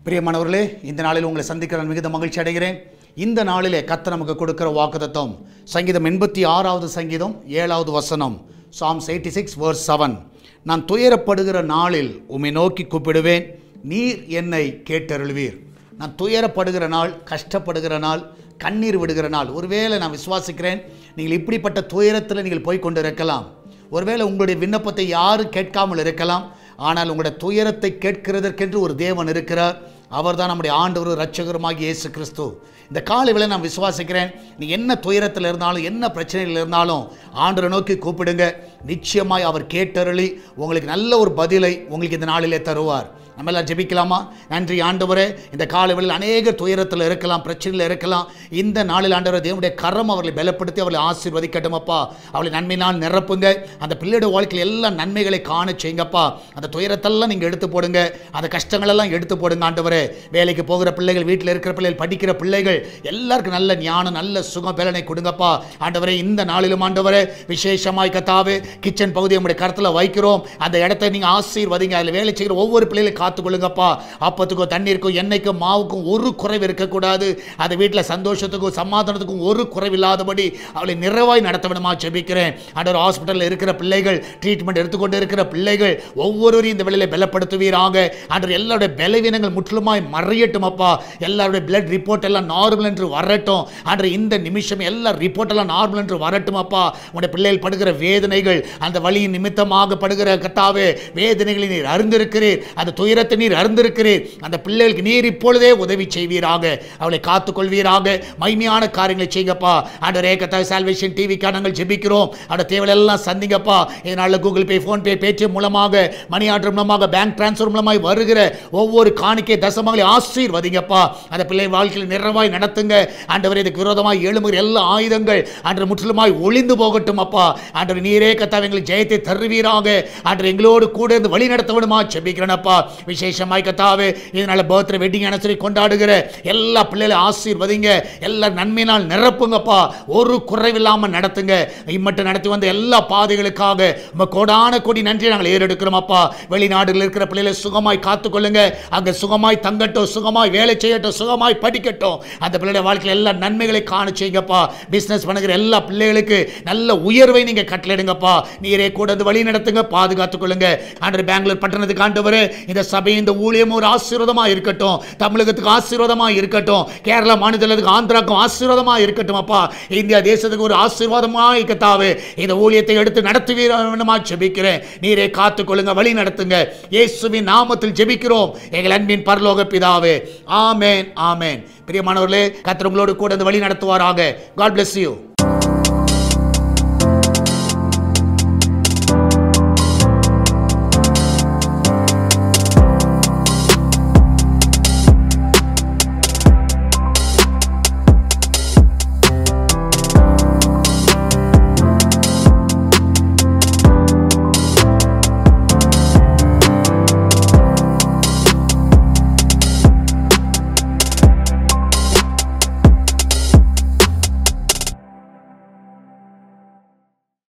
பிரியமானவர்களே, இந்த நாளில் உங்களை சந்திக்கிற மிகுந்த மகிழ்ச்சி அடைகிறேன். இந்த நாளிலே கர்த்தர் நமக்கு கொடுக்கிற வாக்குத்தத்தம் சங்கீதம் 86வது சங்கீதம் 7வது வசனம், Psalms 86 verse 7. நான் துயரப்படுகிற நாளில் உம்மை நோக்கி கூப்பிடுவேன், நீர் என்னை கேட்டருள்வீர். நான் துயரப்படுகிற நாள், கஷ்டப்படுகிற நாள், கண்ணீர் விடுகிற நாள். ஒருவேளை நான் விசுவாசிக்கிறேன், நீங்கள் இப்படிப்பட்ட துயரத்தில் நீங்கள் போய்கொண்டு இருக்கலாம். ஒருவேளை உங்களுடைய விண்ணப்பத்தை யாரும் கேட்காமல் இருக்கலாம். ஆனால் உங்களுடைய துயரத்தை கேட்கிறதற்கென்று ஒரு தேவன் இருக்கிறார். அவர் தான் நம்முடைய ஆண்டவர் இரட்சகருமாகிய இயேசு கிறிஸ்து. இந்த காலையில் நான் விசுவாசிக்கிறேன், நீ என்ன துயரத்தில் இருந்தாலும், என்ன பிரச்சனையில் இருந்தாலும் ஆண்டவரை நோக்கி கூப்பிடுங்க. நிச்சயமாய் அவர் கேட்டருளி உங்களுக்கு நல்ல ஒரு பதிலை உங்களுக்கு இந்த நாளிலே தருவார். நம்ம எல்லாம் ஜெபிக்கலாமா? நன்றி ஆண்டவரே, இந்த காலையில் அநேக துயரத்தில் இருக்கலாம், பிரச்சனையில் இருக்கலாம். இந்த நாளில் ஆண்டவரே, தேவனுடைய கரம் அவர்களை பலப்படுத்தி அவர்களை ஆசீர்வதிக்கட்டும் அப்பா. அவளை நன்மையினால் நிரப்புங்க. அந்த பிள்ளையோட வாழ்க்கையில் எல்லா நன்மைகளை காண செய்யுங்கப்பா. அந்த துயரத்தெல்லாம் நீங்கள் எடுத்து போடுங்க, அந்த கஷ்டங்களெல்லாம் எடுத்து போடுங்க ஆண்டவரே. வேலைக்கு போகிற பிள்ளைகள், வீட்டில் இருக்கிற பிள்ளைகள், படிக்கிற பிள்ளைகள் எல்லாருக்கும் நல்ல ஞானம், நல்ல சுகம் பலனை கொடுங்கப்பா ஆண்டவரே. இந்த நாளிலும் ஆண்டவரே, விசேஷமாய் கர்த்தாவே, கிச்சன் பகுதியை நம்முடைய கருத்தில் வைக்கிறோம். அந்த இடத்தை நீங்கள் ஆசீர்வதிங்க. அதில் வேலை செய்கிற ஒவ்வொரு பிள்ளைகளை காத்துக்கொள்ளுங்கப்பா. அப்பத்துக்கும் தண்ணீருக்கும் எண்ணெய்க்கும் மாவுக்கும் ஒரு குறைவு இருக்கக்கூடாது. அது வீட்டில் சந்தோஷத்துக்கும் சமாதானத்துக்கும் ஒரு குறைவில்லாதபடி அவளை நிறைவாய் நடத்த வேணுமா ஜெபிக்கிறேன் ஆண்டவர். ஹாஸ்பிட்டலில் இருக்கிற பிள்ளைகள், ட்ரீட்மெண்ட் எடுத்துக்கொண்டு இருக்கிற பிள்ளைகள் ஒவ்வொருவரையும் இந்த வேளையிலே பலப்படுத்துவீராக ஆண்டவர். எல்லாருடைய பலவீனங்கள் முற்றிலுமாய் மறையட்டும் அப்பா. எல்லாருடைய பிளட் ரிப்போர்ட் எல்லாம் நார்மல் என்று வரட்டும் ஆண்டவர். இந்த நிமிஷம் எல்லா ரிப்போர்ட் எல்லாம் நார்மல் என்று வரட்டும் அப்பா. உங்களுடைய பிள்ளைகள் படுகிற வேதனைகள், அந்த வலியின் நிமித்தமாக படுகிற கர்த்தாவே வேதனைகளை நீர் அறிந்திருக்கிறீர், அந்த துயரத்தை நீர் அறிந்திருக்கிறீர். அந்த பிள்ளைகளுக்கு நீர் இப்பொழுதே உதவி செய்வீராக, அவளை காத்துக்கொள்வீராக. மகிமையான காரியங்களை செய்யுங்கப்பா ஆண்டவரே. கர்த்தாவே, சால்வேஷன் டிவிக்காக நாங்கள் ஜெபிக்கிறோம். அந்த தேவையெல்லாம் சந்திங்கப்பா. இதனால கூகுள் பே, ஃபோன்பே, பேடிஎம் மூலமாக, மணி ஆர்டர் மூலமாக, பேங்க் டிரான்ஸ்ஃபர் மூலமாக வருகிற ஒவ்வொரு காணிக்கை தசமங்களை ஆசீர்வதிங்கப்பா. அந்த பிள்ளை வாழ்க்கையில் நிறைவாய் நடத்துங்க ஆண்டவரே. இதுக்கு விரோதமாய் எழும்புகிற எல்லா ஆயுதங்கள் ஆண்டவர் முற்றிலுமாய் ஒளிந்து போகட்டும் அப்பா ஆண்டவர். நீரே கர்த்தாவே எங்களுக்கு ஜெயத்தை தருவீராக ஆண்டவர். எங்களோடு கூட இருந்து வழி நடத்த வேணுமா ஜெபிக்கிறேனப்பா. விசேஷமாய் கர்த்தாவே, இதனால பர்த்டே, வெட்டிங் அனிவர்சரி கொண்டாடுகிற எல்லா பிள்ளைகளை ஆசீர்வதிங்க. எல்லா நன்மையினால் நிரப்புங்கப்பா. ஒரு குறைவில்லாமல் நடத்துங்க. இம்மட்டும் நடத்தி வந்த எல்லா பாதைகளுக்காக கோடான கோடி நன்றி நாங்கள் ஏறெடுக்கிறோம் அப்பா. வெளிநாடுகளில் இருக்கிற பிள்ளைகளை சுகமாய் காத்துக்கொள்ளுங்க. அங்கே சுகமாய் தங்கட்டும், சுகமாய் வேலை செய்யட்டும், சுகமாய் படிக்கட்டும். அந்த பிள்ளைய வாழ்க்கையில் எல்லா நன்மைகளை காண செய்யுங்கப்பா. பிசினஸ் பண்ணுகிற எல்லா பிள்ளைகளுக்கு நல்ல உயர்வை நீங்க கட்டளையிடுங்கப்பா. நீரே கூட வழி நடத்துங்க, பாதுகாத்துக் கொள்ளுங்க ஆண்டவர். பெங்களூர் பட்டணத்துக்கு ஆண்டவர், இந்த சபை, இந்த ஊழியம் ஒரு ஆசீர்வாதமா இருக்கட்டும். தமிழகத்துக்கு ஆசீர்வாதமா இருக்கட்டும். கேரளா மாநிலத்துக்கு, ஆந்திராவுக்கும் ஆசீர்வாதமா இருக்கட்டும் அப்பா. இந்தியா தேசத்துக்கு ஒரு ஆசீர்வாதமா கர்த்தாவே இந்த ஊழியத்தை எடுத்து நடத்துவீரமா ஜெபிக்கிறேன். நீரே காத்துக்கொள்ளுங்க, வழி நடத்துங்க. இயேசுவின் நாமத்தில் ஜெபிக்கிறோம் எங்கள் அன்பின் பரலோக பிதாவே. ஆமென், ஆமென். பிரியமானவர்களே, கர்த்தர் உங்களோடு கூட வழி நடத்துவாராக. God bless you.